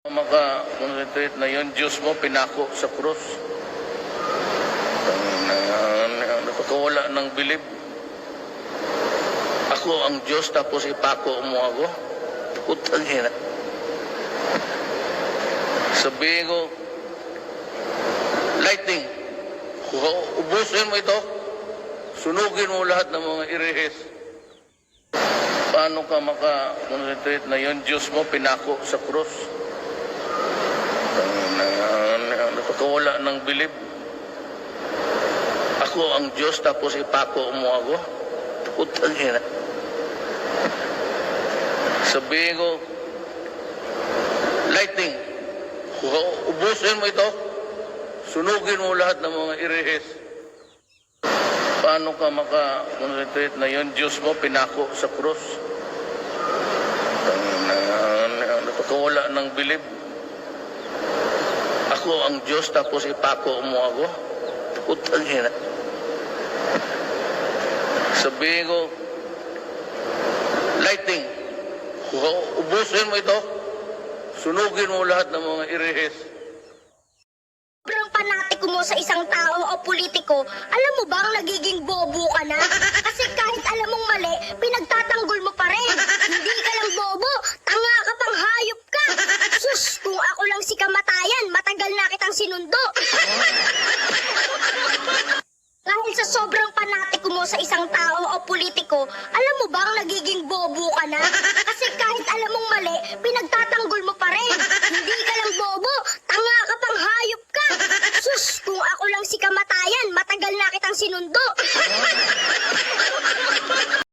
Maka-concentrate na yun, Diyos mo pinako sa krus. Nakakawala ng bilib. Ako ang Diyos tapos ipako mo ako. Putang ina. Sabihin ko, lightning, ubusin mo ito, sunugin mo lahat ng mga irehis. Paano ka maka-concentrate na yun, Diyos mo pinako sa krus? Nakakawala ng bilib. Ako ang Diyos tapos ipako mo ako. Putang ina. Sabihin ko, lightning, ubusin mo ito, sunugin mo lahat ng mga irehis. Paano ka maka-concentrate na yun, Diyos mo pinako sa krus? Nakakawala ng bilib. Ako ang Diyos tapos ipako mo ako. Putang ina. Sabihin ko, lightning, ubusin mo ito, sunugin mo lahat ng mga irehis. Sobrang panatiko mo sa isang tao o politiko, alam mo bang nagiging bobo ka na? Kasi kahit alam mong mali, pinagtatanggol mo pa rin. Hindi ka lang bobo, tanga ka pang hayop ka. Sus, kung ako lang si kamatayan, matagal na kitang sinundo. Dahil sa sobrang panatiko mo sa isang tao o politiko, alam mo bang nagiging bobo ka na? Kasi kahit alam mong mali,